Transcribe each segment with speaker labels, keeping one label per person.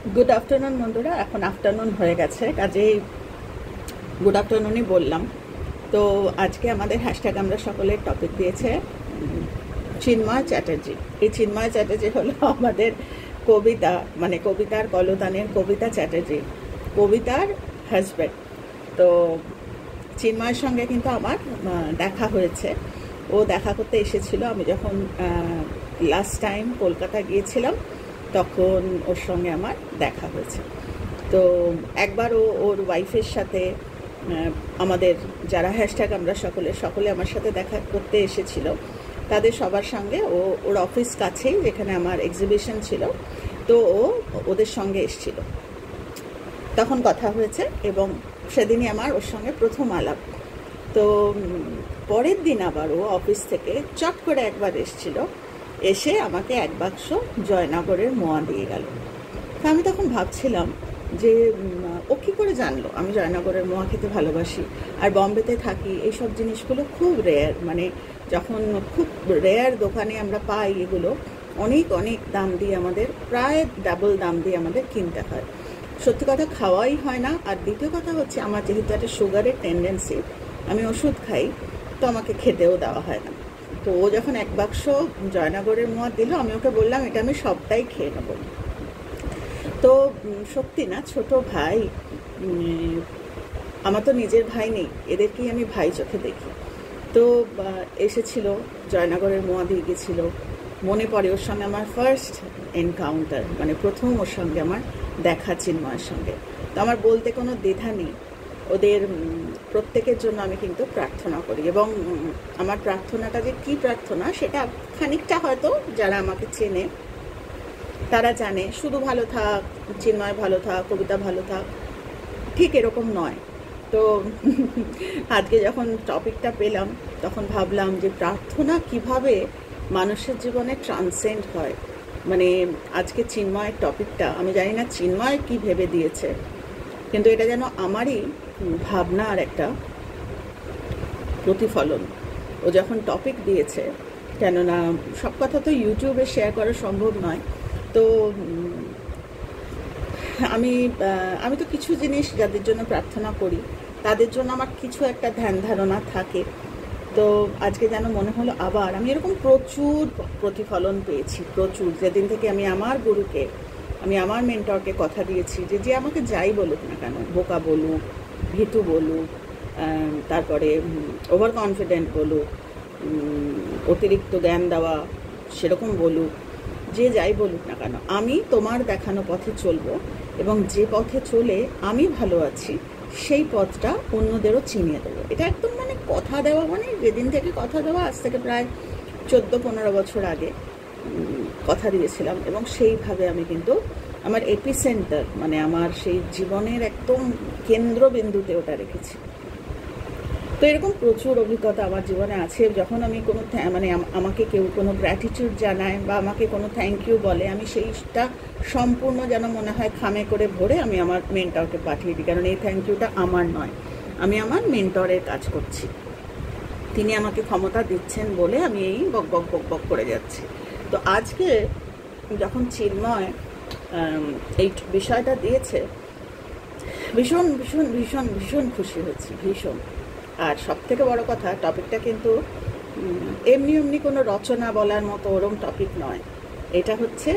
Speaker 1: Good afternoon বন্ধুরা। এখন afternoon হয়ে গেছে, কাজেই গুড আফটারনুনই বললাম। তো আজকে আমাদের হ্যাশট্যাগ আমরা সকলের টপিক দিয়েছে চিন্ময় চ্যাটার্জি। এই চিন্ময় চ্যাটার্জি হলো আমাদের কবিতা, মানে কবিতার কলতানের কবিতা চ্যাটার্জি, কবিতার হাজব্যান্ড। তো চিন্ময়ের সঙ্গে কিন্তু আমার দেখা হয়েছে। ও দেখা করতে এসেছিল আমি যখন লাস্ট টাইম কলকাতা গিয়েছিলাম, তখন ওর সঙ্গে আমার দেখা হয়েছে। তো একবার ওর ওয়াইফের সাথে আমাদের যারা হ্যাশট্যাগ আমরা সকলে আমার সাথে দেখা করতে এসেছিল, তাদের সবার সঙ্গে ওর অফিস কাছেই যেখানে আমার এক্সিবিশন ছিল, তো ওদের সঙ্গে এসেছিল। তখন কথা হয়েছে এবং সেদিনই আমার ওর সঙ্গে প্রথম আলাপ। তো পরের দিন আবার ও অফিস থেকে চট করে একবার এসেছিল, এসে আমাকে এক বাক্স জয়নগরের মোয়া দিয়ে গেল। তা আমি তখন ভাবছিলাম যে ও কী করে জানলো আমি জয়নগরের মোয়া খেতে ভালোবাসি আর বম্বেতে থাকি। এইসব জিনিসগুলো খুব রেয়ার, মানে যখন খুব রেয়ার দোকানে আমরা পাই, এগুলো অনেক অনেক দাম দিয়ে, আমাদের প্রায় ডাবল দাম দিয়ে আমাদের কিনতে হয়। সত্যি কথা খাওয়াই হয় না। আর দ্বিতীয় কথা হচ্ছে, আমার যেহেতু একটা সুগারের টেন্ডেন্সি, আমি ওষুধ খাই, তো আমাকে খেতেও দেওয়া হয় না। তো ও যখন এক বাক্স জয়নগরের মোয়া দিল, আমি ওকে বললাম এটা আমি সবটাই খেয়ে নেব। তো সত্যি না, ছোট ভাই, আমার তো নিজের ভাই নেই, এদেরকেই আমি ভাই চোখে দেখি। তো এসেছিল, জয়নগরের মোয়া দিয়ে গেছিল। মনে পড়ে ওর সঙ্গে আমার ফার্স্ট এনকাউন্টার, মানে প্রথম ওর সঙ্গে আমার দেখা চিন্ময়ের সঙ্গে। তো আমার বলতে কোনো দ্বিধা নেই, ওদের প্রত্যেকের জন্য আমি কিন্তু প্রার্থনা করি। এবং আমার প্রার্থনাটা যে কী প্রার্থনা, সেটা খানিকটা হয়তো যারা আমাকে চেনে তারা জানে। শুধু ভালো থাক, চিন্ময় ভালো থাক, কবিতা ভালো থাক, ঠিক এরকম নয়। তো আজকে যখন টপিকটা পেলাম, তখন ভাবলাম যে প্রার্থনা কিভাবে মানুষের জীবনে ট্রান্সেন্ড হয়। মানে আজকে চিন্ময়ের টপিকটা, আমি জানি না চিন্ময় কি ভেবে দিয়েছে, কিন্তু এটা যেন আমারই ভাবনার একটা প্রতিফলন। ও যখন টপিক দিয়েছে, কেননা সব কথা তো ইউটিউবে শেয়ার করা সম্ভব নয়, তো আমি তো কিছু জিনিস যাদের জন্য প্রার্থনা করি, তাদের জন্য আমার কিছু একটা ধ্যান ধারণা থাকে। তো আজকে যেন মনে হলো আবার আমি এরকম প্রচুর প্রতিফলন পেয়েছি, প্রচুর। যেদিন থেকে আমি আমার গুরুকে, আমি আমার মেন্টরকে কথা দিয়েছি যে আমাকে যাই বলুক না কেন, বোকা বলুক, ভীতু বলুক, তারপরে ওভার কনফিডেন্ট বলুক, অতিরিক্ত জ্ঞান দেওয়া সেরকম বলুক, যে যাই বলুক না কেন, আমি তোমার দেখানো পথে চলবো, এবং যে পথে চলে আমি ভালো আছি সেই পথটা অন্যদেরও চিনিয়ে দেবো। এটা একদম মানে কথা দেওয়া, মানে যেদিন থেকে কথা দেওয়া, আজ থেকে প্রায় 14-15 বছর আগে কথা দিয়েছিলাম। এবং সেইভাবে আমি কিন্তু আমার এপিসেন্টার, মানে আমার সেই জীবনের একদম কেন্দ্রবিন্দুতে ওটা রেখেছি। তো এরকম প্রচুর অভিজ্ঞতা আমার জীবনে আছে। যখন আমি কোনো মানে আমাকে কেউ কোনো গ্র্যাটিটিউড জানায় বা আমাকে কোনো থ্যাংক ইউ বলে, আমি সেইটা সম্পূর্ণ যেন মনে হয় খামে করে ভরে আমি আমার মেন্টরকে পাঠিয়ে দিই। কারণ এই থ্যাংক ইউটা আমার নয়, আমি আমার মেন্টরের কাজ করছি, তিনি আমাকে ক্ষমতা দিচ্ছেন বলে আমি এই বক বক বক বক করে যাচ্ছি। তো আজকে যখন চিন্ময় এই বিষয়টা দিয়েছে, ভীষণ ভীষণ ভীষণ ভীষণ খুশি হয়েছি, ভীষণ। আর সব থেকে বড় কথা, টপিকটা কিন্তু এমনি এমনি কোনো রচনা বলার মতো ওরম টপিক নয়। এটা হচ্ছে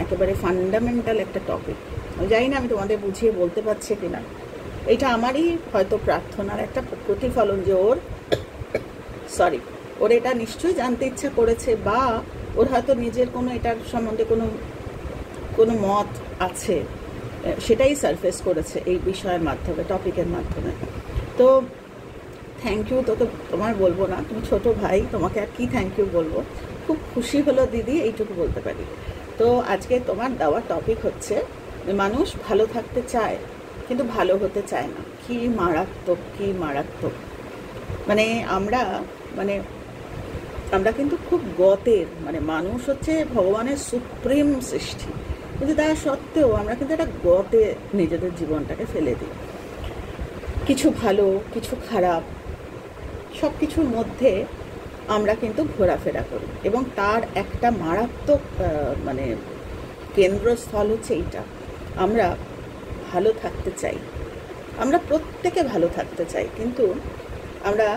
Speaker 1: একেবারে ফান্ডামেন্টাল একটা টপিক। জানি না আমি তোমাদের বুঝিয়ে বলতে পারছি কিনা। এটা আমারই হয়তো প্রার্থনার একটা প্রতিফলন যে ওর এটা নিশ্চয়ই জানতে ইচ্ছা করেছে, বা ওর হয়তো নিজের কোনো এটার সম্বন্ধে কোনো মত আছে, সেটাই সারফেস করেছে এই বিষয়ের মাধ্যমে, টপিকের মাধ্যমে। তো থ্যাংক ইউ তোকে তোমার বলবো না, তুমি ছোট ভাই, তোমাকে আর কি থ্যাংক ইউ বলবো। খুব খুশি হলো দিদি, এইটুকু বলতে পারি। তো আজকে তোমার দেওয়া টপিক হচ্ছে মানুষ ভালো থাকতে চায় কিন্তু ভালো হতে চায় না। কি মারাত্মক, কি মারাত্মক! মানে আমরা কিন্তু খুব গতের, মানে মানুষ হচ্ছে ভগবানের সুপ্রিম সৃষ্টি, কিন্তু তা সত্ত্বেও আমরা কিন্তু একটা গতে নিজেদের জীবনটাকে ফেলে দিই। কিছু ভালো, কিছু খারাপ, সব কিছুর মধ্যে আমরা কিন্তু ঘোরাফেরা করি। এবং তার একটা মারাত্মক মানে কেন্দ্রস্থল হচ্ছে এইটা, আমরা ভালো থাকতে চাই, আমরা প্রত্যেকে ভালো থাকতে চাই, কিন্তু আমরা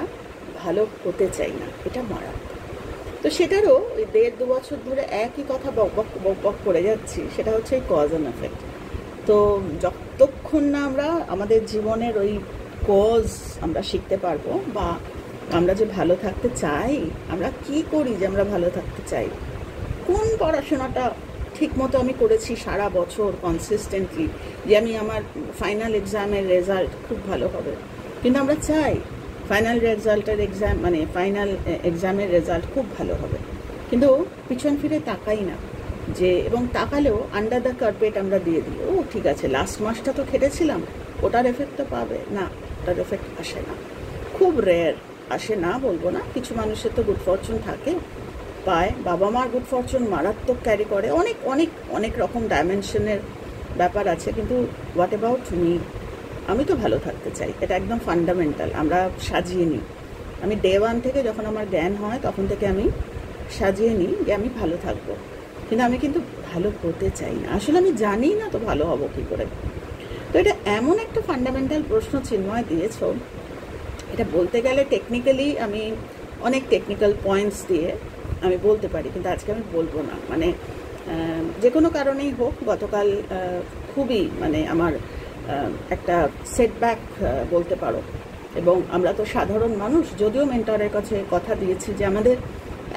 Speaker 1: ভালো হতে চাই না, এটা মারাত্মক। তো সেটারও ওই 1.5-2 বছর ধরে একই কথা বক করে যাচ্ছি, সেটা হচ্ছে এই কজ অ্যান্ড এফেক্ট। তো যতক্ষণ না আমরা আমাদের জীবনের ওই কজ আমরা শিখতে পারবো, বা আমরা যে ভালো থাকতে চাই, আমরা কি করি যে আমরা ভালো থাকতে চাই, কোন পড়াশোনাটা ঠিক মতো আমি করেছি সারা বছর কনসিস্টেন্টলি, যে আমি আমার ফাইনাল এক্সামের রেজাল্ট খুব ভালো হবে, কিন্তু আমরা চাই ফাইনাল এক্সামের রেজাল্ট খুব ভালো হবে, কিন্তু পিছন ফিরে তাকাই না, যে এবং তাকালেও আন্ডার দ্য কার্পেট আমরা দিয়ে দিই, ও ঠিক আছে লাস্ট মাসটা তো খেটেছিলাম, ওটার এফেক্ট তো পাবে না, ওটার এফেক্ট আসে না, খুব রেয়ার আসে না বলবো না, কিছু মানুষের তো গুড ফরচুন থাকে, পায়, বাবা মার গুড ফরচুন মারাত্মক ক্যারি করে, অনেক অনেক অনেক রকম ডাইমেনশনের ব্যাপার আছে, কিন্তু হোয়াট অ্যাবাউট মি? আমি তো ভালো থাকতে চাই, এটা একদম ফান্ডামেন্টাল, আমরা সাজিয়ে নিই। আমি ডে 1 থেকে যখন আমার জ্ঞান হয় তখন থেকে আমি সাজিয়ে নিই যে আমি ভালো থাকবো, কিন্তু আমি কিন্তু ভালো হতে চাই না, আসলে আমি জানি না তো ভালো হবো কী করে। তো এটা এমন একটা ফান্ডামেন্টাল প্রশ্ন চিন্ময় দিয়েছ, এটা বলতে গেলে টেকনিক্যালি আমি অনেক টেকনিক্যাল পয়েন্টস দিয়ে আমি বলতে পারি, কিন্তু আজকে আমি বলবো না। মানে যে কোনো কারণেই হোক, গতকাল খুবই মানে আমার একটা সেটব্যাক বলতে পারো, এবং আমরা তো সাধারণ মানুষ, যদিও মেন্টরের কাছে কথা দিয়েছি যে আমাদের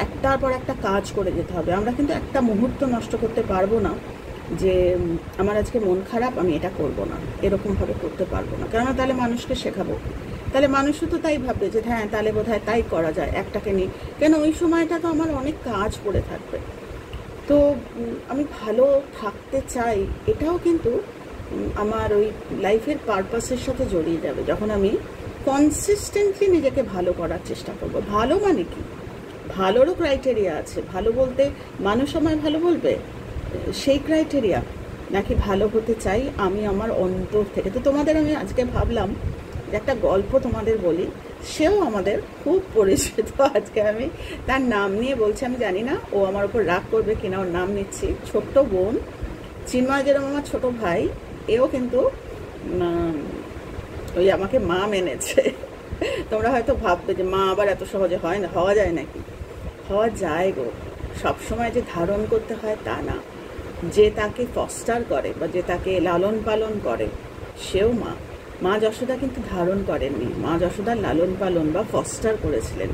Speaker 1: একটার পর একটা কাজ করে যেতে হবে, আমরা কিন্তু একটা মুহূর্ত নষ্ট করতে পারবো না যে আমার আজকে মন খারাপ আমি এটা করব না, এরকমভাবে করতে পারবো না, কেননা তাহলে মানুষকে শেখাবো, তাহলে মানুষও তো তাই ভাববে যে হ্যাঁ তাহলে বোধহয় তাই করা যায় একটাকে নিয়ে, কেন ওই সময়টা তো আমার অনেক কাজ পড়ে থাকবে। তো আমি ভালো থাকতে চাই, এটাও কিন্তু আমার ওই লাইফের পারপাসের সাথে জড়িয়ে যাবে, যখন আমি কনসিস্টেন্টলি নিজেকে ভালো করার চেষ্টা করব। ভালো মানে কি? ভালোরও ক্রাইটেরিয়া আছে, ভালো বলতে মানুষ আমায় ভালো বলবে সেই ক্রাইটেরিয়া, নাকি ভালো হতে চাই আমি আমার অন্তর থেকে। তো তোমাদের আমি আজকে ভাবলাম যে একটা গল্প তোমাদের বলি, সেও আমাদের খুব পরিচিত, আজকে আমি তার নাম নিয়ে বলছি, আমি জানি না ও আমার উপর রাগ করবে কিনা, ওর নাম নিচ্ছি, ছোট্ট বোন চিন্ময়, যেরকম আমার ছোট ভাই, এও কিন্তু ওই আমাকে মা মেনেছে। তোমরা হয়তো ভাববে যে মা আবার এত সহজে হয় না, হওয়া যায় নাকি? হওয়া যায় গো, সবসময় যে ধারণ করতে হয় তা না, যে তাকে ফস্টার করে বা যে তাকে লালন পালন করে সেও মা। মা যশোদা কিন্তু ধারণ করেননি, মা যশোদা লালন পালন বা ফস্টার করেছিলেন।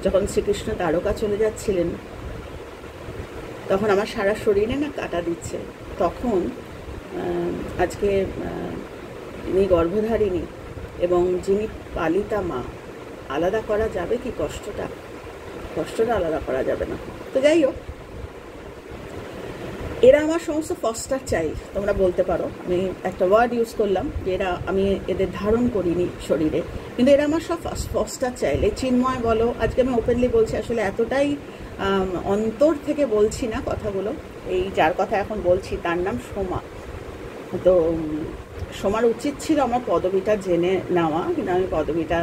Speaker 1: যখন শ্রীকৃষ্ণ দ্বারকা চলে যাচ্ছিলেন, তখন আমার সারা শরীরে না কাটা দিচ্ছে, তখন আজকে যিনি গর্ভধারিণী এবং যিনি পালিতা মা, আলাদা করা যাবে কি কষ্টটা? কষ্টটা আলাদা করা যাবে না। তো যাই হোক, এরা আমার সমস্ত ফস্টার চাই, তোমরা বলতে পারো, আমি একটা ওয়ার্ড ইউজ করলাম যে এরা, আমি এদের ধারণ করিনি শরীরে, কিন্তু এরা আমার সব ফস্টার চাইলে। চিন্ময় বলো, আজকে আমি ওপেনলি বলছি, আসলে এতটাই অন্তর থেকে বলছি না কথাগুলো। এই যার কথা এখন বলছি তার নাম সোমা। তো সোমার উচিত ছিল আমার পদবিটা জেনে নেওয়া, কিন্তু আমি পদবিটা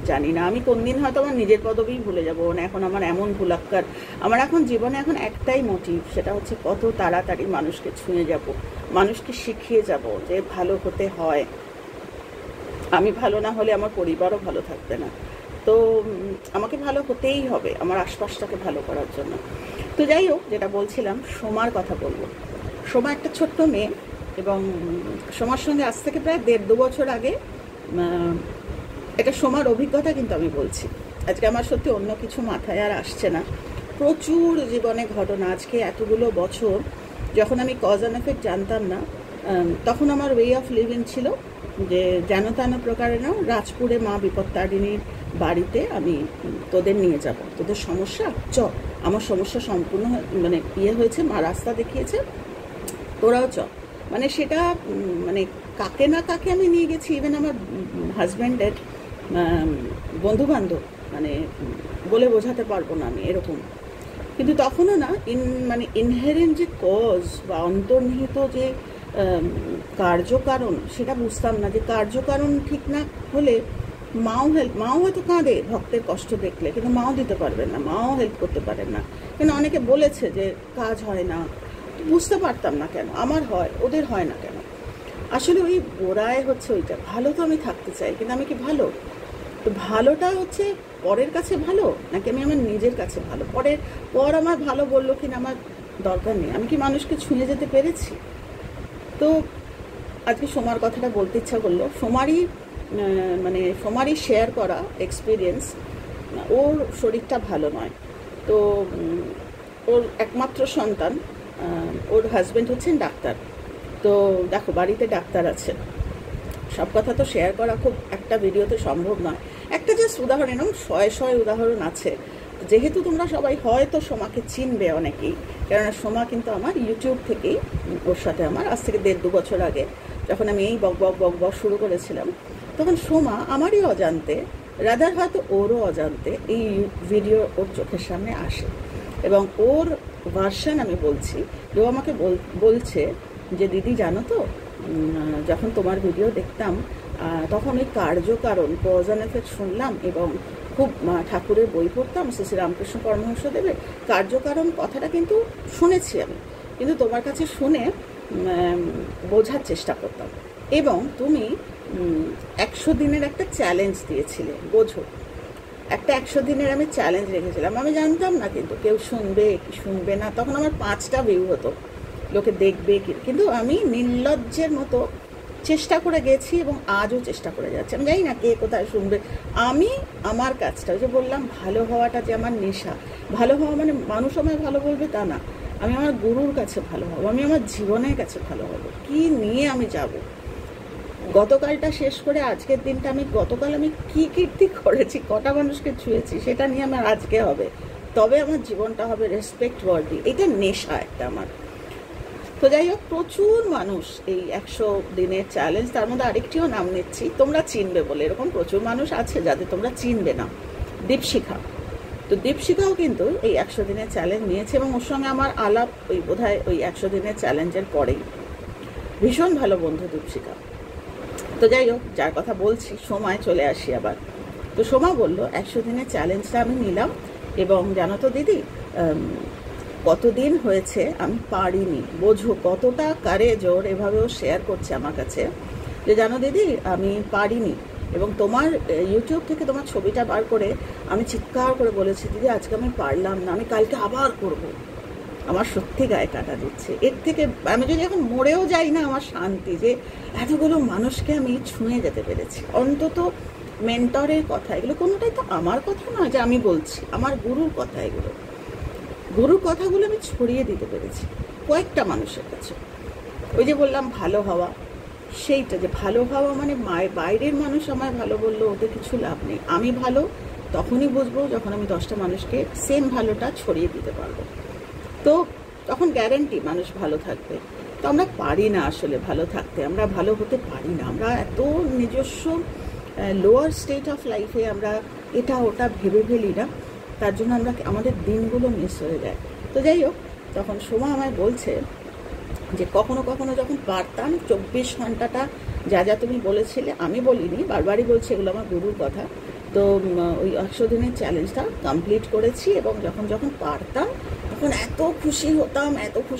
Speaker 1: জানি না, আমি কোন দিন হয়তো আমার নিজের পদবি ভুলে যাবো। মানে এখন আমার এমন ভুলাক্কার, আমার এখন জীবনে এখন একটাই মোটিভ, সেটা হচ্ছে কত তাড়াতাড়ি মানুষকে ছুঁয়ে যাব, মানুষকে শিখিয়ে যাব যে ভালো হতে হয়। আমি ভালো না হলে আমার পরিবারও ভালো থাকবে না, তো আমাকে ভালো হতেই হবে আমার আশপাশটাকে ভালো করার জন্য। তো যাই হোক, যেটা বলছিলাম, সোমার কথা বলবো। সোমা একটা ছোট্ট মেয়ে, এবং সোমার সঙ্গে আজ থেকে প্রায় 1.5-2 বছর আগে, এটা সোমার অভিজ্ঞতা কিন্তু আমি বলছি, আজকে আমার সত্যি অন্য কিছু মাথায় আর আসছে না, প্রচুর জীবনে ঘটনা। আজকে এতগুলো বছর যখন আমি কজ অ্যান্ড এফেক্ট জানতাম না, তখন আমার ওয়ে অফ লিভিং ছিল যে যেন তেন প্রকারে নাও, রাজপুরে মা বিপত্তারিণীর বাড়িতে আমি তোদের নিয়ে যাব, তোদের সমস্যা আমার সমস্যা সম্পূর্ণ মানে ইয়ে হয়েছে, মা রাস্তা দেখিয়েছে, তোরাও মানে সেটা মানে কাকে না কাকে আমি নিয়ে গেছি, ইভেন আমার হাজব্যান্ডের বন্ধুবান্ধব, মানে বলে বোঝাতে পারবো না আমি এরকম। কিন্তু তখনও না মানে ইনহেরেন্ট যে কজ বা অন্তর্নিহিত যে কার্যকারণ, সেটা বুঝতাম না, যে কার্যকারণ ঠিক না হলে মাও হয়তো কাঁদে ভক্তের কষ্ট দেখলে, কিন্তু মাও দিতে পারবেন না, মাও হেল্প করতে পারেন না, কেন অনেকে বলেছে যে কাজ হয় না, বুঝতে পারতাম না কেন আমার হয় ওদের হয় না কেন। আসলে ওই গোড়ায় হচ্ছে ওইটা, ভালো তো আমি থাকতে চাই, কিন্তু আমি কি ভালো? তো ভালোটা হচ্ছে পরের কাছে ভালো, নাকি আমি আমার নিজের কাছে ভালো? পর আমার ভালো বললো কিনা আমার দরকার নেই, আমি কি মানুষকে ছুঁয়ে যেতে পেরেছি? তো আজকে সোমার কথাটা বলতে ইচ্ছা করলো। সোমারই শেয়ার করা এক্সপিরিয়েন্স। ওর শরীরটা ভালো নয়, তো ওর একমাত্র সন্তান, ওর হাজব্যান্ড হচ্ছেন ডাক্তার। তো দেখো, বাড়িতে ডাক্তার আছে, সব কথা তো শেয়ার করা খুব একটা ভিডিওতে সম্ভব নয়। একটা জাস্ট উদাহরণ, এরকম শয়ে উদাহরণ আছে। যেহেতু তোমরা সবাই হয়তো সোমাকে চিনবে অনেকেই, কেননা সোমা কিন্তু আমার ইউটিউব থেকেই, ওর সাথে আমার আজ থেকে 1.5-2 বছর আগে যখন আমি এই বক শুরু করেছিলাম, তখন সোমা আমারই অজান্তে, রাদার হয়তো ওরও অজান্তে, এই ভিডিও ওর চোখের সামনে আসে এবং ওর ভার্সন আমি বলছি। ও আমাকে বলছে যে দিদি জানো তো, যখন তোমার ভিডিও দেখতাম তখন ওই কার্যকারণ কজ অ্যান্ড এফেক্ট শুনলাম এবং খুব ঠাকুরের বই পড়তাম, শ্রী রামকৃষ্ণ পরমহংসদেবের কার্যকারণ কথাটা কিন্তু শুনেছি আমি, কিন্তু তোমার কাছে শুনে বোঝার চেষ্টা করতাম। এবং তুমি 100 দিনের একটা চ্যালেঞ্জ দিয়েছিলে, বোঝো, একটা 100 দিনের আমি চ্যালেঞ্জ রেখেছিলাম। আমি জানতাম না কিন্তু কেউ শুনবে কি শুনবে না, তখন আমার 5টা ভিউ হতো, লোকে দেখবে কি, কিন্তু আমি নির্লজ্জের মতো চেষ্টা করে গেছি এবং আজও চেষ্টা করে যাচ্ছি। আমি জানি না কে কোথায় শুনবে। আমি আমার কাজটা, ওই যে বললাম ভালো হওয়াটা যে আমার নেশা, ভালো হওয়া মানে মানুষ আমায় ভালো বলবে তা না, আমি আমার গুরুর কাছে ভালো হব, আমি আমার জীবনের কাছে ভালো হব, কি নিয়ে আমি যাব। গতকালটা শেষ করে আজকের দিনটা, গতকাল আমি কি কীর্তি করেছি, কটা মানুষকে ছুঁয়েছি, সেটা নিয়ে আমার আজকে হবে, তবে আমার জীবনটা হবে রেসপেক্ট ওয়ার্দি। এটা নেশা একটা আমার। তো যাই হোক, প্রচুর মানুষ এই 100 দিনের চ্যালেঞ্জ, তার মধ্যে আরেকটিও নাম নিচ্ছি, তোমরা চিনবে বলে, এরকম প্রচুর মানুষ আছে যাদের তোমরা চিনবে না, দীপশিখা। তো দীপশিখাও কিন্তু এই 100 দিনের চ্যালেঞ্জ নিয়েছে এবং ওর সঙ্গে আমার আলাপ ওই বোধহয় ওই 100 দিনের চ্যালেঞ্জের পরেই। ভীষণ ভালো বন্ধু দীপশিখা। তো যাই হোক, যার কথা বলছি, সোমায় চলে আসি আবার। তো সোমা বলল 100 দিনের চ্যালেঞ্জটা আমি নিলাম এবং জানো তো দিদি, কতদিন হয়েছে আমি পারিনি, বোঝো কতটা কারেজ ওর। এভাবেও শেয়ার করছে আমার কাছে যে জানো দিদি আমি পারিনি, এবং তোমার ইউটিউব থেকে তোমার ছবিটা বার করে আমি চিৎকার করে বলেছি দিদি আজকে আমি পারলাম না, আমি কালকে আবার করব। আমার সত্যি গায়ে কাটা দিচ্ছে। এর থেকে আমি যদি এখন মরেও যাই না, আমার শান্তি যে এতগুলো মানুষকে আমি ছুঁয়ে যেতে পেরেছি। অন্তত মেন্টরের কথা, এগুলো কোনোটাই তো আমার কথা নয় যে আমি বলছি, আমার গুরুর কথা, এগুলো গুরুর কথাগুলো আমি ছড়িয়ে দিতে পেরেছি কয়েকটা মানুষের কাছে। ওই যে বললাম ভালো হওয়া, সেইটা যে ভালো হওয়া মানে বাইরের মানুষ আমায় ভালো বললো, ওতে কিছু লাভ নেই। আমি ভালো তখনই বুঝবো যখন আমি 10টা মানুষকে সেম ভালোটা ছড়িয়ে দিতে পারবো, তো তখন গ্যারান্টি মানুষ ভালো থাকবে। তো আমরা পারি না আসলে ভালো থাকতে, আমরা ভালো হতে পারি না, আমরা এত নিজস্ব লোয়ার স্টেট অফ লাইফে আমরা এটা ওটা ভেবে ফেলি না, তার জন্য আমরা আমাদের দিনগুলো মিস হয়ে যায়। তো যাই হোক, তখন সোমা আমায় বলছে যে কখনো কখনো যখন পারতাম 24 ঘন্টাটা যা যা তুমি বলেছিলে, আমি বলিনি, বারবারই বলছি, এগুলো আমার গুরুর কথা। তো ওই 100 দিনের চ্যালেঞ্জটা কমপ্লিট করেছি এবং যখন পারতাম তখন এত খুশি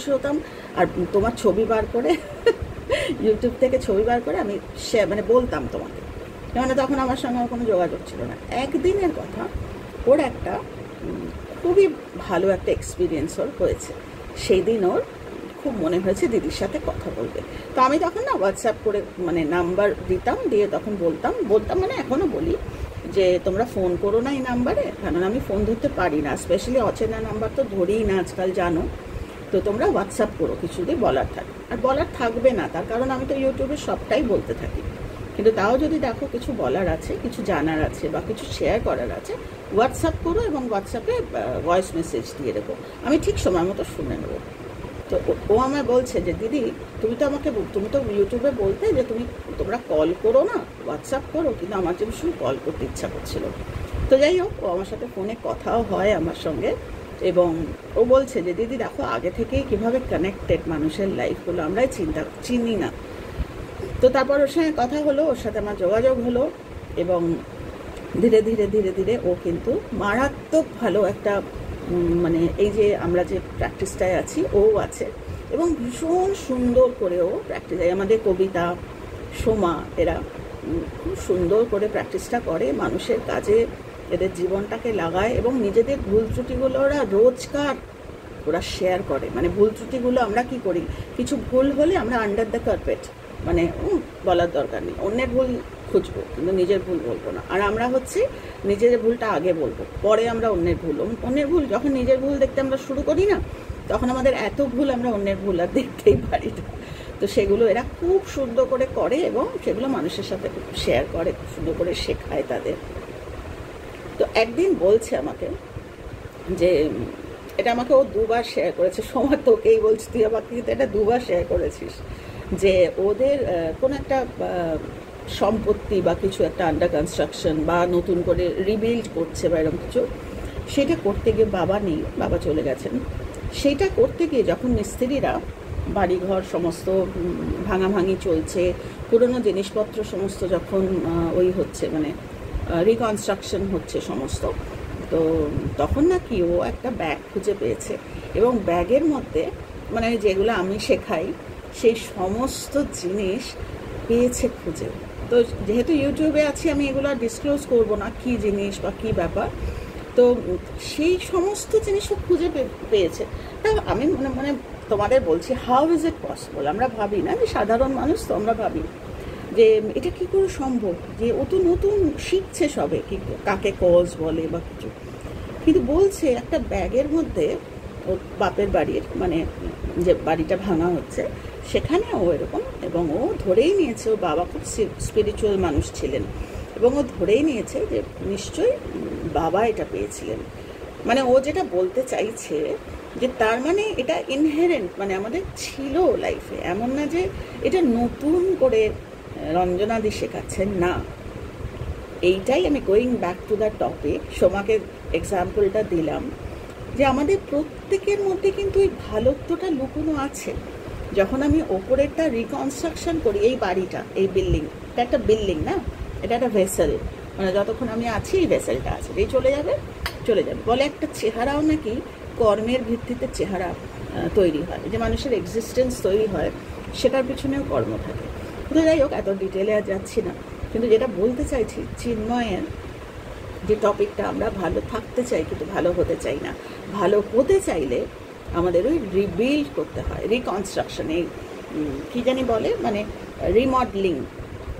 Speaker 1: হতাম। আর তোমার ছবি বার করে ইউটিউব থেকে ছবি বার করে আমি বলতাম তোমাকে, কেননা তখন আমার সঙ্গে কোনো যোগাযোগ ছিল না। একদিনের কথা, ওর একটা খুবই ভালো একটা এক্সপিরিয়েন্স ওর হয়েছে, সেই দিন ওর খুব মনে হয়েছে দিদির সাথে কথা বলবে। তো আমি তখন না হোয়াটসঅ্যাপ করে নাম্বার দিতাম, দিয়ে তখন বলতাম এখনও বলি যে তোমরা ফোন করো না এই নাম্বারে, কারণ আমি ফোন ধরতে পারি না, স্পেশালি অচেনা নাম্বার তো ধরেই না আজকাল, জানো। তো তোমরা হোয়াটসঅ্যাপ করো কিছু যদি বলার থাকে, আর বলার থাকবে না তার কারণ আমি তো ইউটিউবে সবটাই বলতে থাকি, কিন্তু তাও যদি দেখো কিছু বলার আছে, কিছু জানার আছে বা কিছু শেয়ার করার আছে, হোয়াটসঅ্যাপ করো এবং হোয়াটসঅ্যাপে ভয়েস মেসেজ দিয়ে দেবো, আমি ঠিক সময় মতো শুনে নেবো। তো ও আমায় বলছে যে দিদি তুমি তো ইউটিউবে বলতে যে তোমরা কল করো না, হোয়াটসঅ্যাপ করো, কিন্তু আমার যে ভীষণ কল করতে ইচ্ছা করছিল। তো যাই হোক, ও আমার সাথে ফোনে কথাও হয় আমার সঙ্গে, এবং ও বলছে যে দিদি দেখো আগে থেকেই কীভাবে কানেক্টেড মানুষের লাইফগুলো, আমরাই চিনি না। তো তারপর ওর সঙ্গে কথা হলো, ওর সাথে আমার যোগাযোগ হলো এবং ধীরে ধীরে ও কিন্তু মারাত্মক ভালো একটা এই যে আমরা যে প্র্যাকটিসটায় আছি ও আছে, এবং ভীষণ সুন্দর করেও প্র্যাকটিস হয়। আমাদের কবিতা, সোমা, এরা খুব সুন্দর করে প্র্যাকটিসটা করে, মানুষের কাজে এদের জীবনটাকে লাগায় এবং নিজেদের ভুল ত্রুটিগুলো ওরা রোজকার ওরা শেয়ার করে। মানে ভুল ত্রুটিগুলো আমরা কি করি, কিছু ভুল হলে আমরা আন্ডার দ্য কার্পেট, মানে বলার দরকার নেই, অন্যের ভুল খুঁজবো কিন্তু নিজের ভুল বলবো না। আর আমরা হচ্ছে নিজের ভুলটা আগে বলবো, পরে আমরা অন্যের ভুল যখন নিজের ভুল দেখতে আমরা শুরু করি না, তখন আমাদের এত ভুল আমরা অন্যের ভুল আর দেখতেই পারি না। তো সেগুলো এরা খুব সুন্দর করে করে এবং সেগুলো মানুষের সাথে খুব শেয়ার করে, খুব সুন্দর করে শেখায় তাদের। তো একদিন বলছে আমাকে যে, এটা আমাকে ও 2বার শেয়ার করেছে, সময় তোকেই বলছি, তুই আমাকে কিন্তু এটা 2বার শেয়ার করেছিস, যে ওদের কোনো একটা সম্পত্তি বা কিছু একটা আন্ডার কনস্ট্রাকশন বা নতুন করে রিবিল্ড করছে বা এরকম কিছু, সেটা করতে গিয়ে বাবা নেই, বাবা চলে গেছেন, সেটা করতে গিয়ে যখন মিস্ত্রিরা বাড়িঘর সমস্ত ভাঙাভাঙি চলছে, পুরনো জিনিসপত্র সমস্ত যখন ওই হচ্ছে মানে রিকনস্ট্রাকশন হচ্ছে সমস্ত, তো তখন নাকি ও একটা ব্যাগ খুঁজে পেয়েছে এবং ব্যাগের মধ্যে মানে যেগুলো আমি শেখাই সেই সমস্ত জিনিস পেয়েছে খুঁজে। তো যেহেতু ইউটিউবে আছি আমি এগুলো ডিসক্লোজ করব না কী জিনিস বা কী ব্যাপার, তো সেই সমস্ত জিনিসও খুঁজে পেয়েছে। তা আমি মানে তোমাদের বলছি, হাউ ইজ ইট পসিবল? আমরা ভাবি না, যে সাধারণ মানুষ তো আমরা ভাবি যে এটা কী করে সম্ভব, যে ও তো নতুন শিখছে সবে, কি কাকে কজ বলে বা কিছু, কিন্তু বলছে একটা ব্যাগের মধ্যে ও বাপের বাড়ির মানে যে বাড়িটা ভাঙা হচ্ছে সেখানে ও এরকম, এবং ও ধরেই নিয়েছে, ও বাবা খুব স্পিরিচুয়াল মানুষ ছিলেন এবং ও ধরেই নিয়েছে যে নিশ্চয়ই বাবা এটা পেয়েছিলেন। মানে ও যেটা বলতে চাইছে যে তার মানে এটা ইনহেরেন্ট, মানে আমাদের ছিল লাইফে, এমন না যে এটা নতুন করে রঞ্জনাদি শেখাচ্ছেন না। এইটাই আমি going back to the topic, সোমাকে এক্সাম্পলটা দিলাম যে আমাদের প্রত্যেকের মধ্যে কিন্তু এই ভালোত্বটা লুকোনো আছে। যখন আমি ওপরেরটা রিকনস্ট্রাকশন করি, এই বাড়িটা, এই বিল্ডিং, এটা একটা বিল্ডিং না, এটা একটা ভেসেল, মানে যতক্ষণ আমি আছি এই ভেসেলটা আছে, এই চলে যাবে বলে। একটা চেহারাও নাকি কর্মের ভিত্তিতে চেহারা তৈরি হয়, যে মানুষের এক্সিস্টেন্স তৈরি হয় সেটার পিছনেও কর্ম থাকে। তো যাই হোক, এত ডিটেলে আর যাচ্ছি না, কিন্তু যেটা বলতে চাইছি, চিন্ময়ের যে টপিকটা, আমরা ভালো থাকতে চাই কিন্তু ভালো হতে চাই না। ভালো হতে চাইলে আমাদের ওই রিবিল্ড করতে হয়, রিকনস্ট্রাকশন, এই কী জানি বলে, মানে রিমডেলিং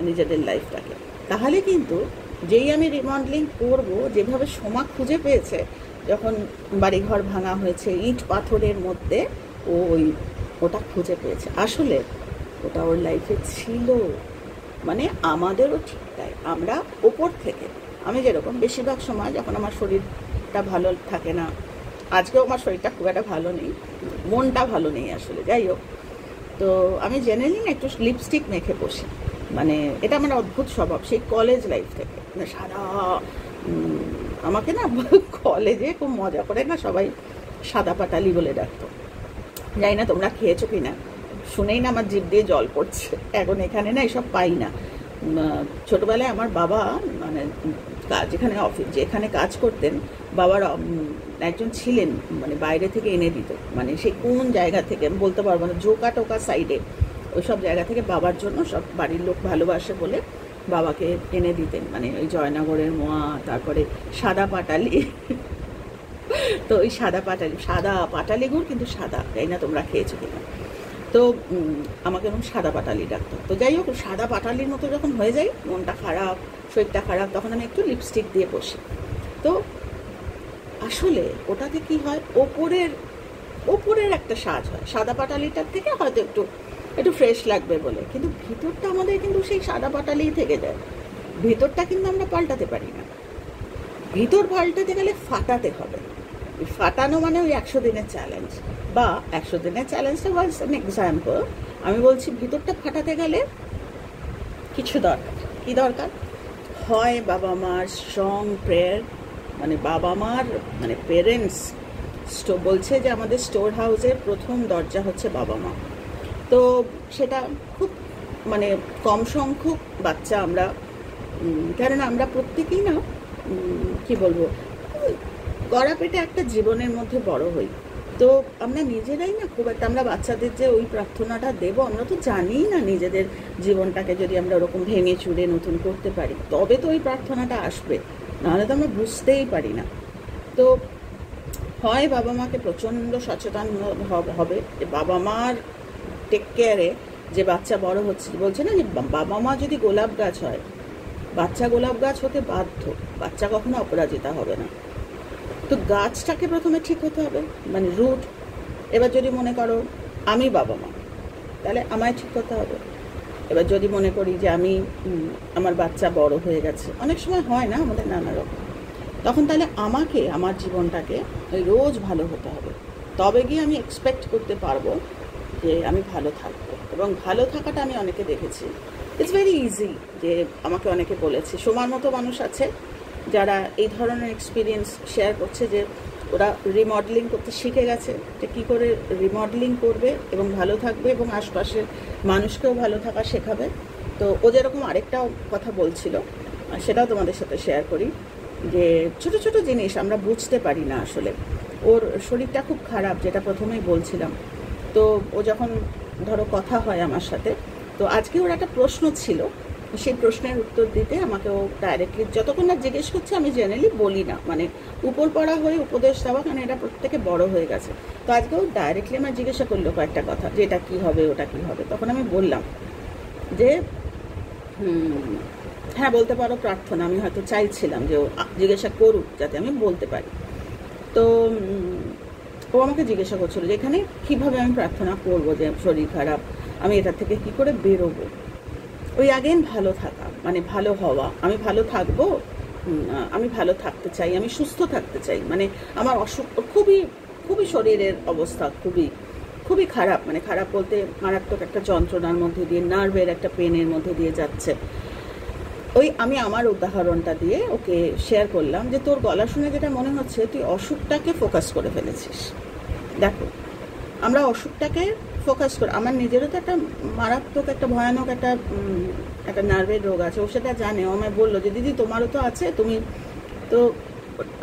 Speaker 1: নিজেদের লাইফটাকে। তাহলে কিন্তু যেই আমি রিমডেলিং করবো, যেভাবে সোমা খুঁজে পেয়েছে যখন বাড়িঘর ভাঙা হয়েছে ইট পাথরের মধ্যে, ওটা খুঁজে পেয়েছে, আসলে ওটা ওর লাইফে ছিল। মানে আমাদেরও ঠিক তাই, আমরা ওপর থেকে, আমি যেরকম বেশিরভাগ সময় যখন আমার শরীরটা ভালো থাকে না, আজকেও আমার শরীরটা খুব একটা ভালো নেই, মনটা ভালো নেই আসলে, যাই হোক, তো আমি জেনারেলি না একটু লিপস্টিক মেখে বসি, মানে এটা আমার অদ্ভুত স্বভাব, সেই কলেজ লাইফ থেকে। মানে সাদা, আমাকে না কলেজে খুব মজা করে না সবাই সাদা পাটালি বলে ডাকতো, জানি না তোমরা খেয়েছো কি না, শুনেই না আমার জিভ দিয়ে জল পড়ছে। এখন এখানে না এসব পাই না। ছোটবেলায় আমার বাবা মানে যেখানে কাজ করতেন, বাবার একজন ছিলেন, মানে বাইরে থেকে এনে দিত, মানে সে কোন জায়গা থেকে আমি বলতে পারবো না, জোকা টোকা সাইডে ওই সব জায়গা থেকে বাবার জন্য সব বাড়ির লোক ভালোবাসে বলে বাবাকে এনে দিতেন, মানে ওই জয়নগরের মোয়া, তারপরে সাদা পাটালি। তো ওই সাদা পাটালি গুড় কিন্তু সাদা, তাই না তোমরা খেয়েছো কিনা, তো আমাকে এরকম সাদা পাটালি ডাকতো। তো যাই হোক, সাদা পাটালির মতো যখন হয়ে যায়, মনটা খারাপ, শরীরটা খারাপ, তখন আমি একটু লিপস্টিক দিয়ে বসি। তো আসলে ওটাতে কি হয়, ওপরের একটা সাজ হয়, সাদা পাটালিটার থেকে হয়তো একটু ফ্রেশ লাগবে বলে, কিন্তু ভিতরটা আমাদের কিন্তু সেই সাদা পাটালিই থেকে যায়। ভিতরটা কিন্তু আমরা পাল্টাতে পারি না, ভিতর পাল্টাতে গেলে ফাটাতে হবে। ফাটানো মানে ওই 100 দিনের চ্যালেঞ্জ, বা 100 দিনের চ্যালেঞ্জটা ওয়াজ অ্যান এক্সাম্পল। আমি বলছি ভিতরটা ফাটাতে গেলে কিছু দরকার। কি দরকার? হয় বাবা মার স্ট্রং প্রেয়ার, মানে বাবা মার মানে পেরেন্টস বলছে যে আমাদের স্টোর হাউসের প্রথম দরজা হচ্ছে বাবা মা। তো সেটা খুব মানে কম সংখ্যক বাচ্চা আমরা, কারণ আমরা প্রত্যেকেই না কি বলবো, গড়া পেটে একটা জীবনের মধ্যে বড় হই, তো আমরা নিজেরাই না খুব একটা, আমরা বাচ্চাদের যে ওই প্রার্থনাটা দেবো, আমরা তো জানি না নিজেদের জীবনটাকে যদি আমরা ওরকম ভেঙে চুরে নতুন করতে পারি তবে তো ওই প্রার্থনাটা আসবে, নাহলে তো আমরা বুঝতেই পারি না। তো হয় বাবা মাকে প্রচণ্ড সচেতন হবে যে বাবা মার টেক কেয়ারে যে বাচ্চা বড় হচ্ছে, বলছে না যে বাবা মা যদি গোলাপ গাছ হয়, বাচ্চা গোলাপ গাছ হতে বাধ্য, বাচ্চা কখনো অপরাজিতা হবে না। তো গাছটাকে প্রথমে ঠিক হতে হবে, মানে রুট। এবার যদি মনে করো আমি বাবা মা, তাহলে আমায় ঠিক করতে হবে। এবার যদি মনে করি যে আমি আমার বাচ্চা বড় হয়ে গেছে, অনেক সময় হয় না আমাদের নানা রকম, তখন তাহলে আমাকে আমার জীবনটাকে রোজ ভালো হতে হবে, তবে গিয়ে আমি এক্সপেক্ট করতে পারবো যে আমি ভালো থাকবো। এবং ভালো থাকাটা আমি অনেকে দেখেছি, ইটস ভেরি ইজি। যে আমাকে অনেকে বলেছে, সোমার মতো মানুষ আছে যারা এই ধরনের এক্সপিরিয়েন্স শেয়ার করছে যে ওরা রিমডেলিং করতে শিখে গেছে, যে কী করে রিমডেলিং করবে এবং ভালো থাকবে এবং আশপাশের মানুষকেও ভালো থাকা শেখাবে। তো ও যেরকম আরেকটাও কথা বলছিল, সেটাও তোমাদের সাথে শেয়ার করি, যে ছোট ছোট জিনিস আমরা বুঝতে পারি না আসলে। ওর শরীরটা খুব খারাপ, যেটা প্রথমেই বলছিলাম। তো ও যখন ধরো কথা হয় আমার সাথে, তো আজকে ওর একটা প্রশ্ন ছিল, সেই প্রশ্নের উত্তর দিতে আমাকে ও ডাইরেক্টলি যতক্ষণ না জিজ্ঞেস করছে, আমি জেনারেলি বলি না, মানে উপর পড়া হয়ে উপদেশ দেওয়া, কারণ এটা প্রত্যেকে বড় হয়ে গেছে। তো আজকে ও ডাইরেক্টলি আমার জিজ্ঞাসা করলো কয়েকটা কথা, যে এটা কী হবে ওটা কী হবে। তখন আমি বললাম যে হ্যাঁ বলতে পারো প্রার্থনা, আমি হয়তো চাইছিলাম যে ও জিজ্ঞাসা করুক যাতে আমি বলতে পারি। তো ও আমাকে জিজ্ঞাসা করছিল যে এখানে কীভাবে আমি প্রার্থনা করবো, যে শরীর খারাপ, আমি এটা থেকে কি করে বেরোবো। ওই আগেন ভালো থাকা, মানে ভালো হওয়া, আমি ভালো থাকবো, আমি ভালো থাকতে চাই, আমি সুস্থ থাকতে চাই, মানে আমার অসুখ খুবই খুবই শরীরের অবস্থা খুবই খুবই খারাপ, মানে খারাপ বলতে মারাত্মক একটা যন্ত্রণার মধ্যে দিয়ে, নার্ভের একটা পেনের মধ্যে দিয়ে যাচ্ছে। ওই আমি আমার উদাহরণটা দিয়ে ওকে শেয়ার করলাম যে তোর গলা শুনে যেটা মনে হচ্ছে তুই অসুখটাকে ফোকাস করে ফেলেছিস। দেখো, আমরা অসুখটাকে ফোকাস করে, আমার নিজেরও তো একটা মারাত্মক একটা ভয়ানক একটা নার্ভের রোগ আছে, ও সেটা জানে। ও আমায় বললো যে দিদি তোমারও তো আছে, তুমি তো,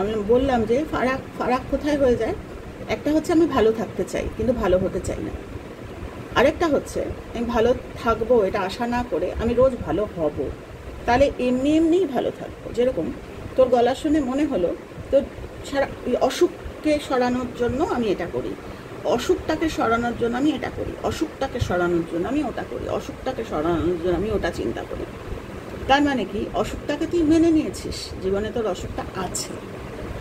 Speaker 1: আমি বললাম যে ফারাক কোথায় হয়ে যায়, একটা হচ্ছে আমি ভালো থাকতে চাই কিন্তু ভালো হতে চাই না, আরেকটা হচ্ছে আমি ভালো থাকবো এটা আশা না করে আমি রোজ ভালো হব, তাহলে এমনি এমনিই ভালো থাকবো। যেরকম তোর গলা শুনে মনে হলো তো সারা অসুখকে সরানোর জন্য আমি এটা করি, অসুখটাকে সরানোর জন্য আমি এটা করি, অসুখটাকে সরানোর জন্য আমি ওটা করি, অসুখটাকে সরানোর জন্য আমি ওটা চিন্তা করি। তার মানে কি, অসুখটাকে তুই মেনে নিয়েছিস, জীবনে তোর অসুখটা আছে,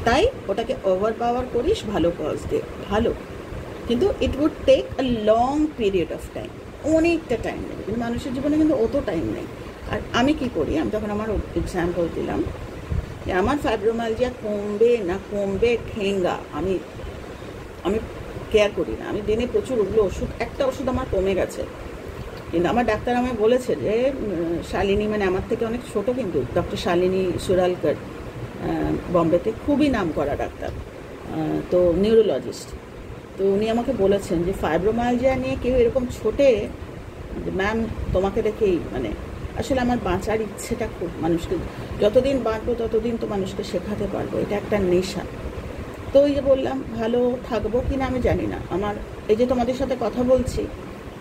Speaker 1: তাই ওটাকে ওভার পাওয়ার করিস ভালো কজ দিয়ে, ভালো। কিন্তু it would take a long period of time, অনেকটা টাইম নেবে, কিন্তু মানুষের জীবনে কিন্তু অত টাইম নেই। আর আমি কি করি, আমি তখন আমার এক্সাম্পল দিলাম যে আমার ফাইব্রোমালজিয়া কমবে না কমবে ঠেঙ্গা আমি কেয়ার করি না। আমি দিনে প্রচুর ওগুলো ওষুধ, একটা ওষুধ আমার কমে গেছে, কিন্তু আমার ডাক্তার আমায় বলেছে যে শালিনী, মানে আমার থেকে অনেক ছোট, কিন্তু ডক্টর শালিনী সুরালকর, বম্বেতে খুবই নাম করা ডাক্তার, তো নিউরোলজিস্ট। তো উনি আমাকে বলেছেন যে ফাইব্রোমালজিয়া নিয়ে কেউ এরকম ছোটে, ম্যাম তোমাকে দেখেই, মানে আসলে আমার বাঁচার ইচ্ছেটা খুব, মানুষকে যতদিন বাঁচবো ততদিন তো মানুষকে শেখাতে পারবো, এটা একটা নেশা। তো ওই যে বললাম, ভালো থাকবো কি না আমি জানি না, আমার এই যে তোমাদের সাথে কথা বলছি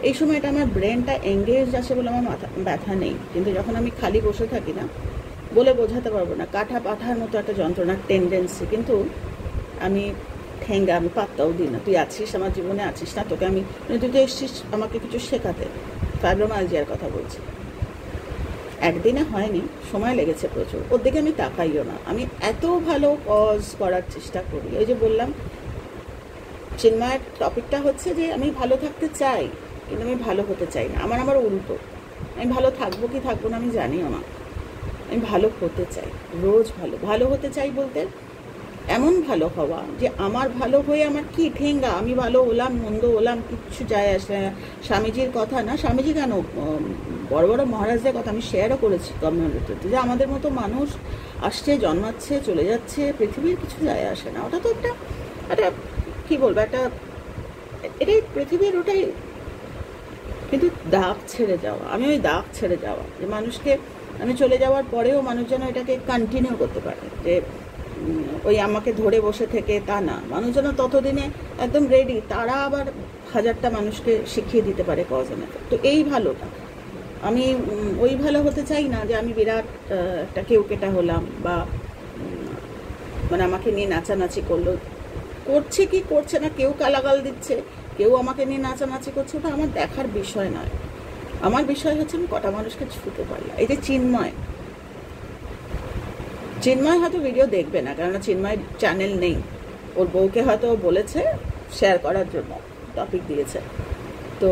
Speaker 1: এই সময়টা আমার ব্রেনটা এঙ্গেজ আছে বলে আমার মাথা ব্যথা নেই, কিন্তু যখন আমি খালি বসে থাকি না, বলে বোঝাতে পারবো না, কাটা পাঠার মতো একটা যন্ত্রণার টেন্ডেন্সি, কিন্তু আমি ঠেঙ্গা, আমি পাত্তাও দিই না, তুই আছিস আমার জীবনে, আছিস না, তোকে আমি, তুই তো এসছিস আমাকে কিছু শেখাতে, ফাইব্রোমালজিয়ার কথা বলছি। একদিনে হয়নি, সময় লেগেছে প্রচুর, ওর দিকে আমি তাকাইও না, আমি এত ভালো কজ করার চেষ্টা করি। ওই যে বললাম, চিন্ময়ের টপিকটা হচ্ছে যে আমি ভালো থাকতে চাই কিন্তু আমি ভালো হতে চাই না, আমার উল্টো, আমি ভালো থাকবো কি থাকবো না আমি জানিও না, আমি ভালো হতে চাই, রোজ ভালো হতে চাই বলতে এমন ভালো হওয়া যে আমার ভালো হয়ে আমার কি ঠেঙ্গা, আমি ভালো হলাম মন্দ হলাম কিচ্ছু যায় আসে না। স্বামীজির কথা না, স্বামীজি কেন, বড় বড় মহারাজদের কথা আমি শেয়ারও করেছি কমিউনিটিতে, যে আমাদের মতো মানুষ আসছে, জন্মাচ্ছে, চলে যাচ্ছে, পৃথিবীর কিছু যায় আসে না, ওটা তো একটা কী বলবো, এটাই পৃথিবীর, ওটাই। কিন্তু দাগ ছেড়ে যাওয়া, আমি ওই দাগ ছেড়ে যাওয়া, যে মানুষকে আমি চলে যাওয়ার পরেও মানুষ যেন এটাকে কন্টিনিউ করতে পারে, যে ওই আমাকে ধরে বসে থেকে তা না, মানুষজন ততদিনে একদম রেডি, তারা আবার 1000টা মানুষকে শিখিয়ে দিতে পারে কজ এন্ড এফেক্ট। তো এই ভালোটা আমি ওই ভালো হতে চাই না যে আমি বিরাট একটা কেউকেটা হলাম, বা মানে আমাকে নিয়ে নাচানাচি করলো, করছে কি করছে না, কেউ গালাগাল দিচ্ছে, কেউ আমাকে নিয়ে নাচানাচি করছে, ওটা আমার দেখার বিষয় নয়। আমার বিষয় হচ্ছে আমি কটা মানুষকে ছুতে পারলাম। এই যে চিন্ময় হয়তো ভিডিও দেখবে না, কেননা চিন্ময় চ্যানেল নেই, ওর বউকে হয়তো বলেছে শেয়ার করার জন্য, টপিক দিয়েছে। তো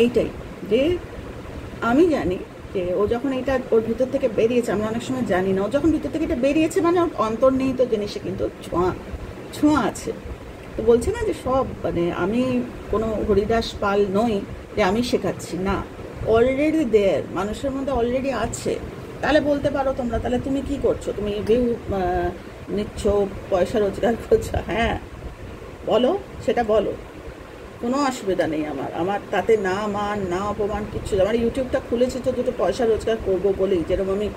Speaker 1: এইটাই যে আমি জানি যে ও যখন এটা ওর ভিতর থেকে বেরিয়েছে, আমরা অনেক সময় জানি না, ও যখন ভিতর থেকে এটা বেরিয়েছে মানে ওর অন্তর্নিহিত জিনিসে কিন্তু ছোঁয়া আছে। তো বলছে না যে সব মানে আমি কোনো হরিদাস পাল নই যে আমি শেখাচ্ছি, না, অলরেডি দেয়ার, মানুষের মধ্যে অলরেডি আছে। তাহলে বলতে পারো তোমরা, তাহলে তুমি কি করছো, তুমি ভিউ নিচ্ছ, পয়সা রোজগার করছো, হ্যাঁ বলো, সেটা বলো, কোনো অসুবিধা নেই আমার তাতে না মান না অপমান কিচ্ছু। আমার ইউটিউবটা খুলেছি তো দুটো পয়সা রোজগার করবো বলেই। যেরকম আমি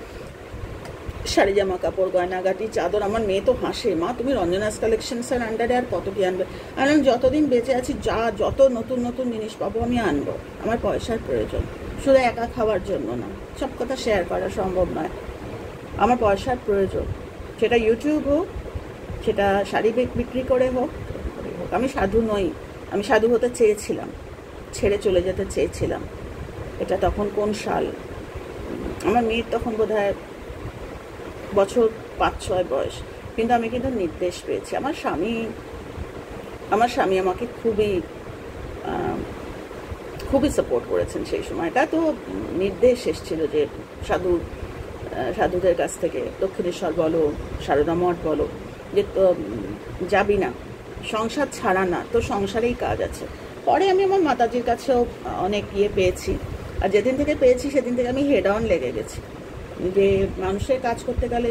Speaker 1: শাড়ি জামা কাপড় গয়নাগাটি চাদর, আমার মেয়ে তো হাসে, মা তুমি রঞ্জনাস কালেকশনসের আন্ডারে আর কত কি আনবে। আর আমি যতদিন বেঁচে আছি যত নতুন নতুন জিনিস পাবো আমি আনবো, আমার পয়সার প্রয়োজন, শুধু একা খাওয়ার জন্য না, সব কথা শেয়ার করা সম্ভব নয়, আমার পয়সার প্রয়োজন, সেটা ইউটিউব হোক, সেটা শাড়ি বিক্রি করে হোক। আমি সাধু নই, আমি সাধু হতে চেয়েছিলাম, ছেড়ে চলে যেতে চেয়েছিলাম। এটা তখন কোন সাল, আমার মেয়ের তখন বোধহয় বছর 5-6 বয়স, কিন্তু আমি কিন্তু নির্দেশ পেয়েছি। আমার স্বামী আমাকে খুবই সাপোর্ট করেছেন সেই সময়টা। তো নির্দেশ এসেছিল যে সাধুদের কাছ থেকে, দক্ষিণেশ্বর বলো, সারদা মঠ বলো, যে তো যাবি না, সংসার ছাড়া না, তো সংসারেই কাজ আছে। পরে আমি আমার মাতাজির কাছেও অনেক পেয়েছি, আর যেদিন থেকে পেয়েছি সেদিন থেকে আমি হেড অন লেগে গেছি যে মানুষের কাজ করতে গেলে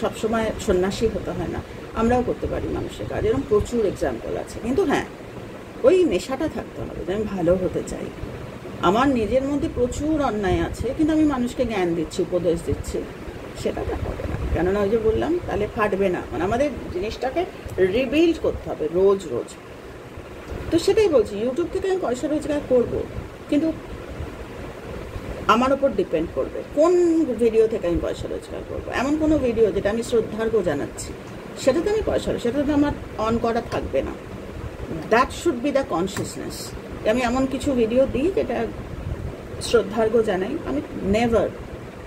Speaker 1: সবসময় সন্ন্যাসী হতে হয় না, আমরাও করতে পারি মানুষের কাজ, এরকম প্রচুর এক্সাম্পল আছে। কিন্তু হ্যাঁ, ওই নেশাটা থাকতে হবে যে আমি ভালো হতে চাই। আমার নিজের মধ্যে প্রচুর অন্যায় আছে, কিন্তু আমি মানুষকে জ্ঞান দিচ্ছি, উপদেশ দিচ্ছি, সেটা হবে না। কেননা ওই যে বললাম, তাহলে ফাটবে না, মানে আমাদের জিনিসটাকে রিবিল্ড করতে হবে রোজ রোজ। তো সেটাই বলছি, ইউটিউব থেকে আমি পয়সা রোজগার করবো, কিন্তু আমার ওপর ডিপেন্ড করবে কোন ভিডিও থেকে আমি পয়সা রোজগার করবো। এমন কোনো ভিডিও যেটা আমি শ্রদ্ধার্ঘ্য জানাচ্ছি, সেটাতে আমি সেটাতে আমার অন করা থাকবে না। That should be the consciousness. আমি এমন কিছু ভিডিও দিই যেটা শ্রদ্ধার্ঘ্য জানাই,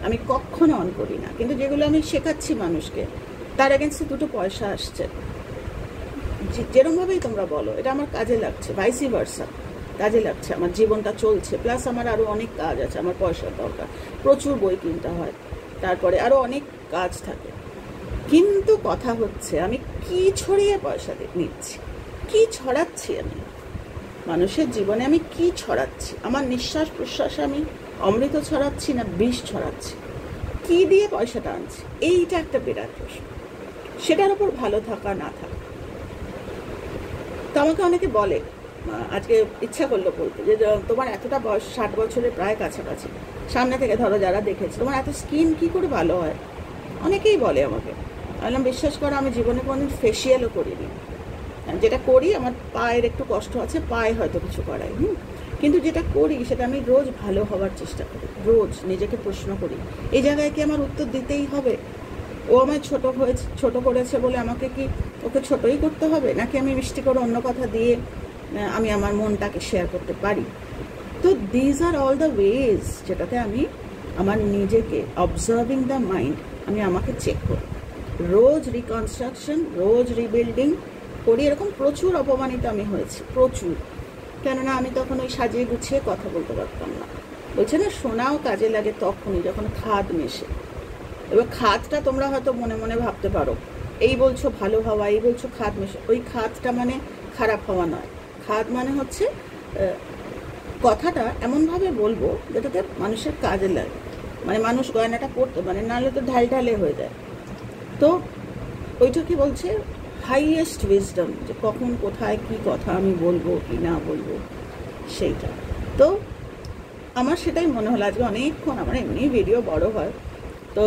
Speaker 1: আমি কখনো অন করি না। কিন্তু যেগুলো আমি শেখাচ্ছি মানুষকে, তার এগেন্সে দুটো পয়সা আসছে, যেরকমভাবেই তোমরা বলো, এটা আমার কাজে লাগছে, ভাইসি ভার্সা কাজে লাগছে, আমার জীবনটা চলছে, প্লাস আমার আরও অনেক কাজ আছে, আমার পয়সার দরকার, প্রচুর বই কিনতে হয়, তারপরে আরও অনেক কাজ থাকে। কিন্তু কথা হচ্ছে আমি কি ছড়িয়ে পয়সা নিচ্ছি, কি ছড়াচ্ছি আমি মানুষের জীবনে, আমি কি ছড়াচ্ছি, আমার নিঃশ্বাস প্রশ্বাসে আমি অমৃত ছড়াচ্ছি না বিষ ছড়াচ্ছি, কি দিয়ে পয়সাটা আনছি, এইটা একটা বিরাট প্রশ্ন। সেটার উপর ভালো থাকা না থাকা। তো আমাকে অনেকে বলে, আজকে ইচ্ছা করলো বলতে, যে তোমার এতটা বয়স, 60 বছরের প্রায় কাছাকাছি, সামনে থেকে ধরো যারা দেখেছে, তোমার এত স্কিন কি করে ভালো হয়, অনেকেই বলে আমাকে। বললাম বিশ্বাস করো, আমি জীবনে কোনোদিন ফেসিয়ালও করিনি, যেটা করি আমার পায়ের একটু কষ্ট আছে, পায়ে হয়তো কিছু করাই, কিন্তু যেটা করি সেটা আমি রোজ ভালো হওয়ার চেষ্টা করি, রোজ নিজেকে প্রশ্ন করি, এই জায়গায় কি আমার উত্তর দিতেই হবে? ও আমায় ছোট করেছে বলে আমাকে কি ওকে ছোটই করতে হবে, নাকি আমি মিষ্টি করে অন্য কথা দিয়ে আমি আমার মনটাকে শেয়ার করতে পারি? তো these are all the ways যেটাতে আমি আমার নিজেকে, অবজার্ভিং দ্য মাইন্ড, আমি আমাকে চেক করি, রোজ রিকনস্ট্রাকশন, রোজ রিবিল্ডিং করি। এরকম প্রচুর অপমানিত আমি হয়েছি, প্রচুর। কেননা আমি তখন ওই সাজিয়ে গুছিয়ে কথা বলতে পারতাম না। বলছে না, শোনাও কাজে লাগে তখনই যখন খাদ মেশে। এবার খাদটা তোমরা হয়তো মনে মনে ভাবতে পারো, এই বলছো ভালো হওয়া, এই বলছো খাদ মেশে, ওই খাদটা মানে খারাপ হওয়া নয়। খাদ মানে হচ্ছে কথাটা এমনভাবে বলবো যেটাতে মানুষের কাজে লাগে, মানে মানুষ গয়নাটা পড়তে, মানে নাহলে তো ঢালে হয়ে যায়। তো ওইটা কি বলছে, হাইয়েস্ট উইজডম, যে কখন কোথায় কি কথা আমি বলবো কি না বলবো, সেইটা। তো আমার সেটাই মনে হলো আজকে অনেকক্ষণ, আমার এমনি ভিডিও বড় হয়, তো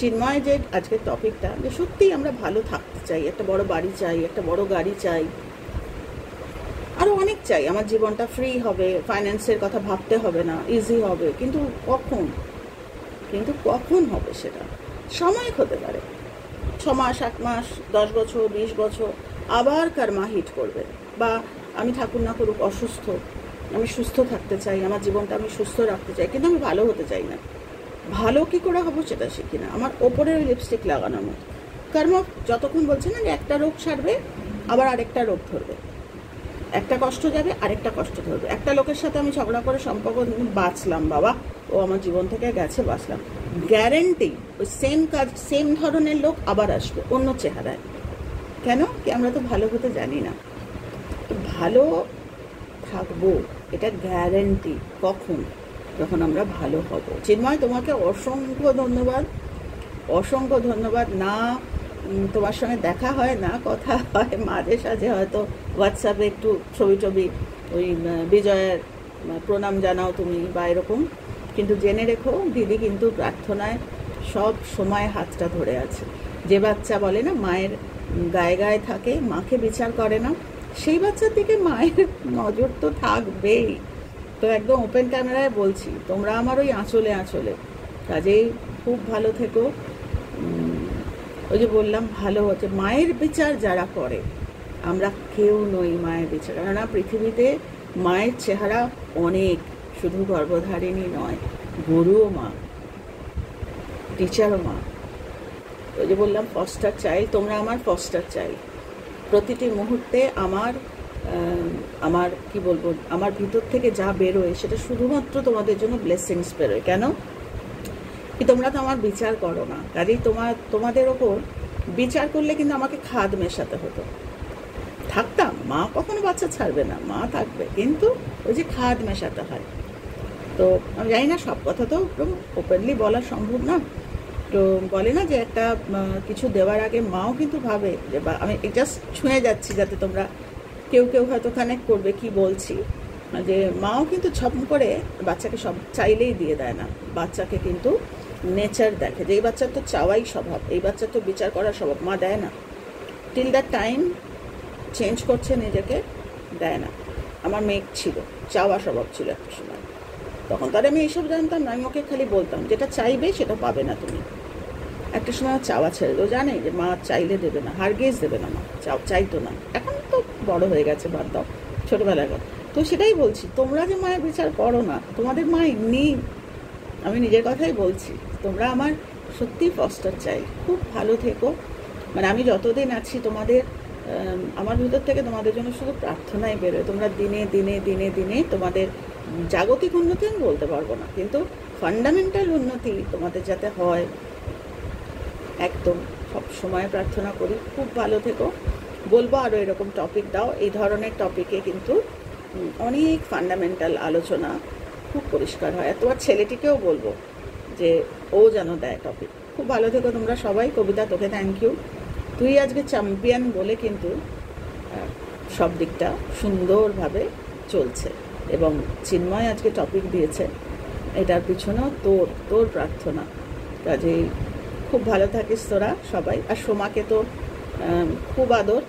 Speaker 1: চিন্ময় যে আজকের টপিকটা, যে সত্যিই আমরা ভালো থাকতে চাই, একটা বড় বাড়ি চাই, একটা বড় গাড়ি চাই, আরও অনেক চাই, আমার জীবনটা ফ্রি হবে, ফাইন্যান্সের কথা ভাবতে হবে না, ইজি হবে, কিন্তু কখন হবে সেটা সময় হতে পারে, 6 মাস, 8 মাস, 10 বছর, 20 বছর, আবার কর্মা হিট করবে। বা আমি ঠাকুর না করুক অসুস্থ, আমি সুস্থ থাকতে চাই, আমার জীবনটা আমি সুস্থ রাখতে চাই, কিন্তু আমি ভালো হতে চাই না। ভালো কি করে হবো সেটা শিখি না, আমার ওপরে লিপস্টিক লাগানোর মতো। কর্ম যতক্ষণ বলছে না যে একটা রোগ সারবে, আবার আরেকটা রোগ ধরবে, একটা কষ্ট যাবে, আরেকটা কষ্ট ধরবে। একটা লোকের সাথে আমি ঝগড়া করে সম্পর্ক বাঁচলাম, বাবা ও আমার জীবন থেকে গেছে, বাঁচলাম, গ্যারেন্টি ওই সেম কাজ, সেম ধরনের লোক আবার আসবে অন্য চেহারায়। কেন কি? আমরা তো ভালো হতে জানি না। তো ভালো থাকবো এটা গ্যারেন্টি কখন? যখন আমরা ভালো হব। চিন্ময়, তোমাকে অসংখ্য ধন্যবাদ, অসংখ্য ধন্যবাদ। না তোমার সঙ্গে দেখা হয়, না কথা হয়, মাঝে সাঝে হয়তো হোয়াটসঅ্যাপে একটু ছবি ওই বিজয়ের প্রণাম জানাও তুমি বা এরকম, কিন্তু জেনে রেখো দিদি কিন্তু প্রার্থনায় সব সময় হাতটা ধরে আছে। যে বাচ্চা বলে না মায়ের গায়ে গায়ে থাকে, মাকে বিচার করে না, সেই বাচ্চার দিকে মায়ের নজর তো থাকবেই। তো একদম ওপেন ক্যামেরায় বলছি, তোমরা আমার ওই আঁচলে আঁচলে, কাজেই খুব ভালো থেকো। ওই যে বললাম ভালো হচ্ছে, মায়ের বিচার যারা করে, আমরা কেউ নই মায়ের বিচার। কেননা পৃথিবীতে মায়ের চেহারা অনেক, শুধু গর্ভধারিণী নয়, গরুও মা, টিচারও মা। ওই যে বললাম ফস্টার চাইল্ড, তোমরা আমার ফস্টার চাইল্ড। প্রতিটি মুহূর্তে আমার কি বলবো, আমার ভিতর থেকে যা বেরোয় সেটা শুধুমাত্র তোমাদের জন্য ব্লেসিংস বেরোয়। কেন কি? তোমরা তো আমার বিচার করো না, কাজেই তোমাদের ওপর বিচার করলে কিন্তু আমাকে খাদ মেশাতে হতো। থাকতাম, মা কখনো বাচ্চা ছাড়বে না, মা থাকবে, কিন্তু ওই যে খাদ মেশাতে হয়। তো আমি জানি না, সব কথা তো ওপেনলি বলা সম্ভব না। তো বলে না যে একটা কিছু দেওয়ার আগে মাও কিন্তু ভাবে যে, বা আমি জাস্ট ছুঁয়ে যাচ্ছি যাতে তোমরা কেউ হয়তো কানেক্ট করবে কি বলছি, যে মাও কিন্তু ছপ করে বাচ্চাকে সব চাইলেই দিয়ে দেয় না। বাচ্চাকে কিন্তু নেচার দেখে, যে এই বাচ্চার তো চাওয়াই স্বভাব, এই বাচ্চার তো বিচার করার স্বভাব, মা দেয় না। টিল দ্যাট টাইম চেঞ্জ করছে নিজেকে, দেয় না। আমার মেয়ে ছিল, চাওয়া স্বভাব ছিল একটা সময়, তখন তার আমি এইসব জানতাম না, আমি ওকে খালি বলতাম যেটা চাইবে সেটা পাবে না তুমি। একটা সময় চাওয়া ছেড়ে দেবো, জানে যে মা চাইলে দেবে না, হারগেজ দেবে না, মা চাইতো না। এখন তো বড় হয়ে গেছে, বাদ দাও, ছোটোবেলায় গেল। তো সেটাই বলছি, তোমরা যে মায়ের বিচার করো না, তোমাদের মা এমনি, আমি নিজের কথাই বলছি, তোমরা আমার সত্যিই ফস্টার চাই। খুব ভালো থেকো, মানে আমি যতদিন আছি তোমাদের, আমার ভিতর থেকে তোমাদের জন্য শুধু প্রার্থনাই বেরোয়। তোমরা দিনে দিনে দিনে দিনে তোমাদের জাগতিক উন্নতি আমি বলতে পারবো না, কিন্তু ফান্ডামেন্টাল উন্নতি তোমাদের যাতে হয়, একদম সব সময় প্রার্থনা করি। খুব ভালো থেকো। বলবো আরও এরকম টপিক দাও, এই ধরনের টপিকে কিন্তু অনেক ফান্ডামেন্টাল আলোচনা খুব পরিষ্কার হয়। আর তোমার ছেলেটিকেও বলবো যে ও যেন দেয় টপিক। খুব ভালো থেকো তোমরা সবাই। কবিতা, তোকে থ্যাংক ইউ, তুই আজকে চ্যাম্পিয়ন বলে কিন্তু সব দিকটা সুন্দরভাবে চলছে। এবং চিন্ময় আজকে টপিক দিয়েছে, এটার পিছনেও তোর প্রার্থনা। কাজেই খুব ভালো থাকিস তোরা সবাই। আর সোমাকে তো খুব আদর,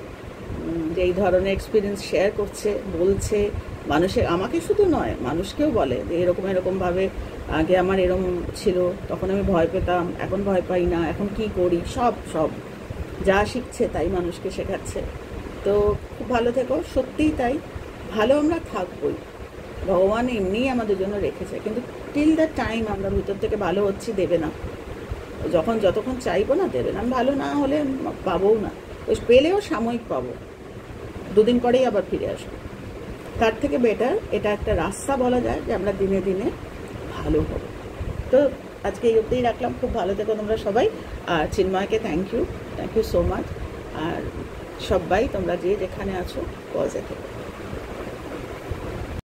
Speaker 1: যে এই ধরনের এক্সপিরিয়েন্স শেয়ার করছে, বলছে মানুষের, আমাকে শুধু নয় মানুষকেও বলে যে এরকমভাবে আগে আমার এরকম ছিল, তখন আমি ভয় পেতাম, এখন ভয় পাই না, এখন কি করি, সব যা শিখছে তাই মানুষকে শেখাচ্ছে। তো খুব ভালো থেকো, সত্যিই তাই, ভালো আমরা থাকবই, ভগবান এমনিই আমাদের জন্য রেখেছে, কিন্তু টিল দ্য টাইম আমরা ভিতর থেকে ভালো হচ্ছি, দেবে না। যতক্ষণ চাইবো না দেবে না, আমি ভালো না হলে পাবোও না, ওই পেলেও সাময়িক পাবো, দুদিন পরেই আবার ফিরে আসবো। তার থেকে বেটার এটা একটা রাস্তা বলা যায় যে আমরা দিনে দিনে ভালো হব। তো আজকে এই অবধিই রাখলাম। খুব ভালো থেকো তোমরা সবাই। আর চিন্ময়কে থ্যাংক ইউ সো মাচ। আর সবাই তোমরা যে যেখানে আছো পজে থেকো।